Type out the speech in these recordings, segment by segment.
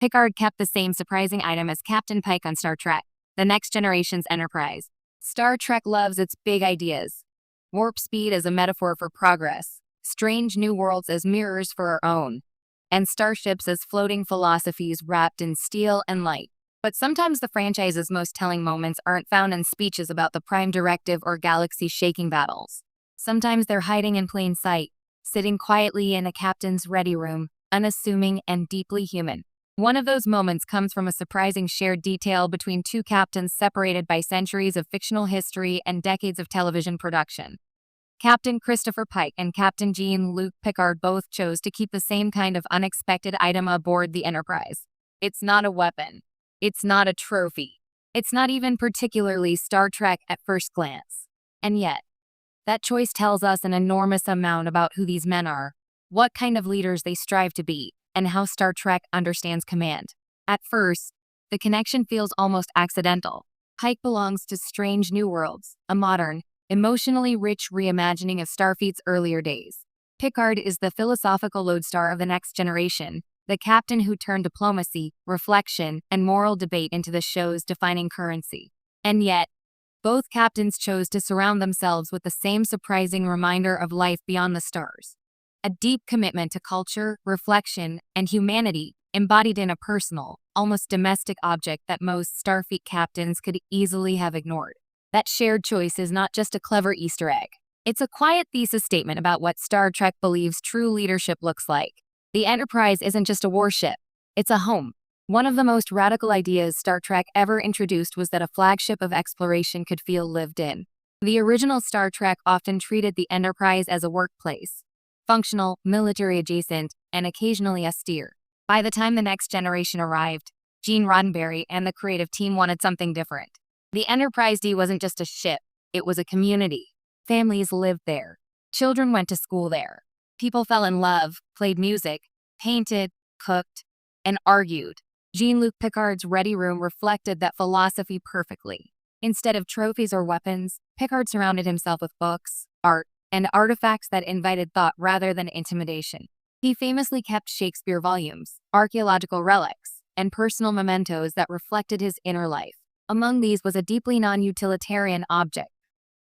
Picard kept the same surprising item as Captain Pike on Star Trek, the Next Generation's Enterprise. Star Trek loves its big ideas. Warp speed as a metaphor for progress, strange new worlds as mirrors for our own, and starships as floating philosophies wrapped in steel and light. But sometimes the franchise's most telling moments aren't found in speeches about the Prime Directive or galaxy-shaking battles. Sometimes they're hiding in plain sight, sitting quietly in a captain's ready room, unassuming and deeply human. One of those moments comes from a surprising shared detail between two captains separated by centuries of fictional history and decades of television production. Captain Christopher Pike and Captain Jean-Luc Picard both chose to keep the same kind of unexpected item aboard the Enterprise. It's not a weapon. It's not a trophy. It's not even particularly Star Trek at first glance. And yet, that choice tells us an enormous amount about who these men are, what kind of leaders they strive to be, and how Star Trek understands command. At first, the connection feels almost accidental. Pike belongs to Strange New Worlds, a modern, emotionally rich reimagining of Starfleet's earlier days. Picard is the philosophical lodestar of the Next Generation, the captain who turned diplomacy, reflection, and moral debate into the show's defining currency. And yet, both captains chose to surround themselves with the same surprising reminder of life beyond the stars. A deep commitment to culture, reflection, and humanity embodied in a personal, almost domestic object that most Starfleet captains could easily have ignored. That shared choice is not just a clever Easter egg. It's a quiet thesis statement about what Star Trek believes true leadership looks like. The Enterprise isn't just a warship, it's a home. One of the most radical ideas Star Trek ever introduced was that a flagship of exploration could feel lived in. The original Star Trek often treated the Enterprise as a workplace, functional, military-adjacent, and occasionally austere. By the time the Next Generation arrived, Gene Roddenberry and the creative team wanted something different. The Enterprise D wasn't just a ship, it was a community. Families lived there. Children went to school there. People fell in love, played music, painted, cooked, and argued. Jean-Luc Picard's ready room reflected that philosophy perfectly. Instead of trophies or weapons, Picard surrounded himself with books, art, and artifacts that invited thought rather than intimidation. He famously kept Shakespeare volumes, archaeological relics, and personal mementos that reflected his inner life. Among these was a deeply non-utilitarian object,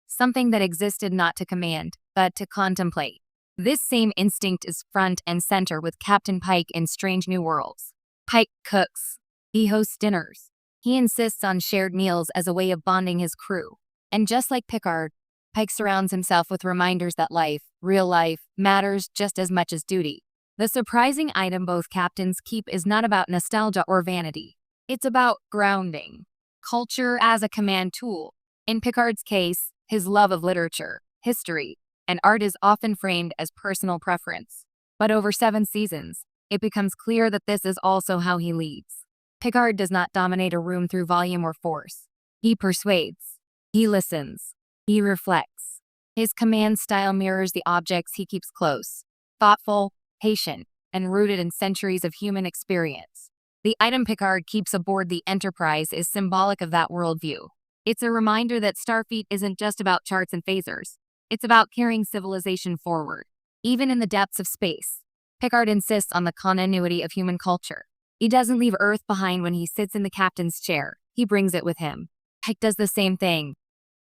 something that existed not to command, but to contemplate. This same instinct is front and center with Captain Pike in Strange New Worlds. Pike cooks. He hosts dinners. He insists on shared meals as a way of bonding his crew. And just like Picard, Pike surrounds himself with reminders that life, real life, matters just as much as duty. The surprising item both captains keep is not about nostalgia or vanity. It's about grounding. Culture as a command tool. In Picard's case, his love of literature, history, and art is often framed as personal preference. But over 7 seasons, it becomes clear that this is also how he leads. Picard does not dominate a room through volume or force. He persuades. He listens. He reflects. His command style mirrors the objects he keeps close, thoughtful, patient, and rooted in centuries of human experience. The item Picard keeps aboard the Enterprise is symbolic of that worldview. It's a reminder that Starfleet isn't just about charts and phasers. It's about carrying civilization forward. Even in the depths of space, Picard insists on the continuity of human culture. He doesn't leave Earth behind when he sits in the captain's chair. He brings it with him. Pike does the same thing,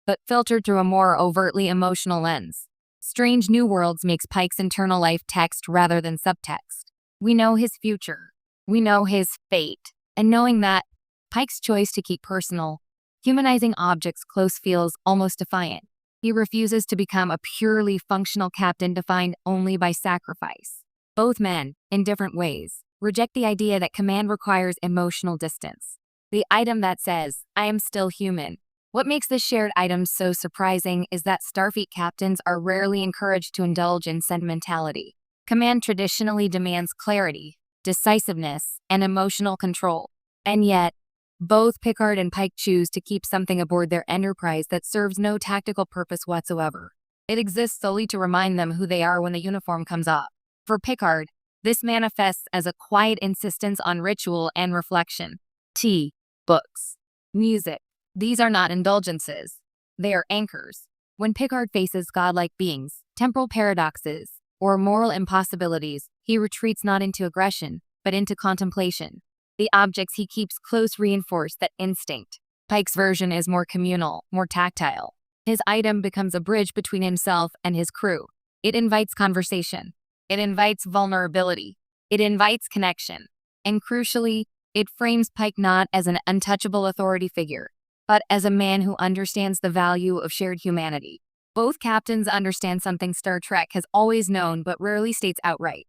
but filtered through a more overtly emotional lens. Strange New Worlds makes Pike's internal life text rather than subtext. We know his future. We know his fate. And knowing that, Pike's choice to keep personal, humanizing objects close feels almost defiant. He refuses to become a purely functional captain defined only by sacrifice. Both men, in different ways, reject the idea that command requires emotional distance. The item that says, "I am still human." What makes this shared item so surprising is that Starfleet captains are rarely encouraged to indulge in sentimentality. Command traditionally demands clarity, decisiveness, and emotional control. And yet, both Picard and Pike choose to keep something aboard their Enterprise that serves no tactical purpose whatsoever. It exists solely to remind them who they are when the uniform comes off. For Picard, this manifests as a quiet insistence on ritual and reflection. Tea, books, music. These are not indulgences. They are anchors. When Picard faces godlike beings, temporal paradoxes, or moral impossibilities, he retreats not into aggression, but into contemplation. The objects he keeps close reinforce that instinct. Pike's version is more communal, more tactile. His item becomes a bridge between himself and his crew. It invites conversation. It invites vulnerability. It invites connection. And crucially, it frames Pike not as an untouchable authority figure, but as a man who understands the value of shared humanity. Both captains understand something Star Trek has always known but rarely states outright.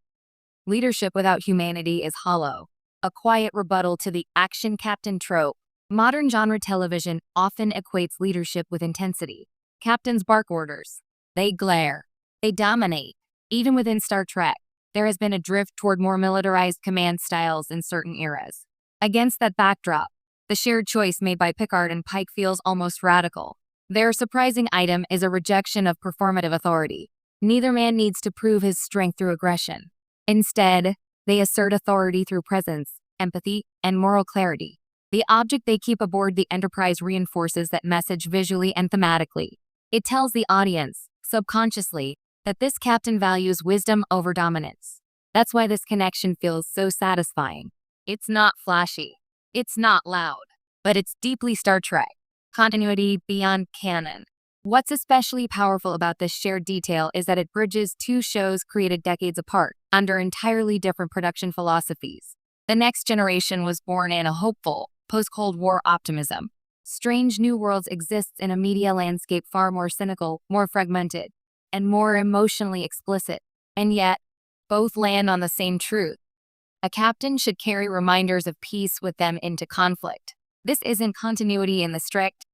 Leadership without humanity is hollow, a quiet rebuttal to the action captain trope. Modern genre television often equates leadership with intensity. Captains bark orders. They glare. They dominate. Even within Star Trek, there has been a drift toward more militarized command styles in certain eras. Against that backdrop, the shared choice made by Picard and Pike feels almost radical. Their surprising item is a rejection of performative authority. Neither man needs to prove his strength through aggression. Instead, they assert authority through presence, empathy, and moral clarity. The object they keep aboard the Enterprise reinforces that message visually and thematically. It tells the audience, subconsciously, that this captain values wisdom over dominance. That's why this connection feels so satisfying. It's not flashy. It's not loud. But it's deeply Star Trek. Continuity beyond canon. What's especially powerful about this shared detail is that it bridges two shows created decades apart, under entirely different production philosophies. The Next Generation was born in a hopeful, post-Cold War optimism. Strange New Worlds exists in a media landscape far more cynical, more fragmented, and more emotionally explicit. And yet, both land on the same truth. A captain should carry reminders of peace with them into conflict. This isn't continuity in the strict,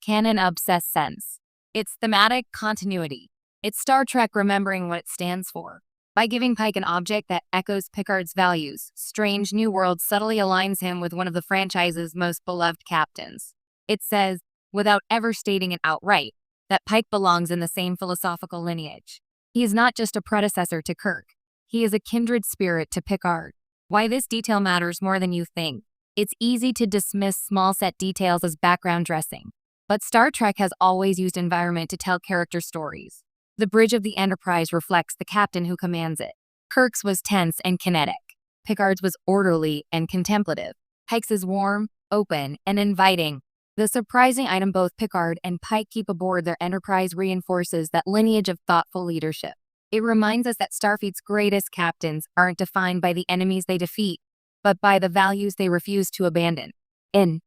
canon-obsessed sense. It's thematic continuity. It's Star Trek remembering what it stands for. By giving Pike an object that echoes Picard's values, Strange New Worlds subtly aligns him with one of the franchise's most beloved captains. It says, without ever stating it outright, that Pike belongs in the same philosophical lineage. He is not just a predecessor to Kirk. He is a kindred spirit to Picard. Why this detail matters more than you think. It's easy to dismiss small set details as background dressing. But Star Trek has always used environment to tell character stories. The bridge of the Enterprise reflects the captain who commands it. Kirk's was tense and kinetic. Picard's was orderly and contemplative. Pike's is warm, open, and inviting. The surprising item both Picard and Pike keep aboard their Enterprise reinforces that lineage of thoughtful leadership. It reminds us that Starfleet's greatest captains aren't defined by the enemies they defeat, but by the values they refuse to abandon. In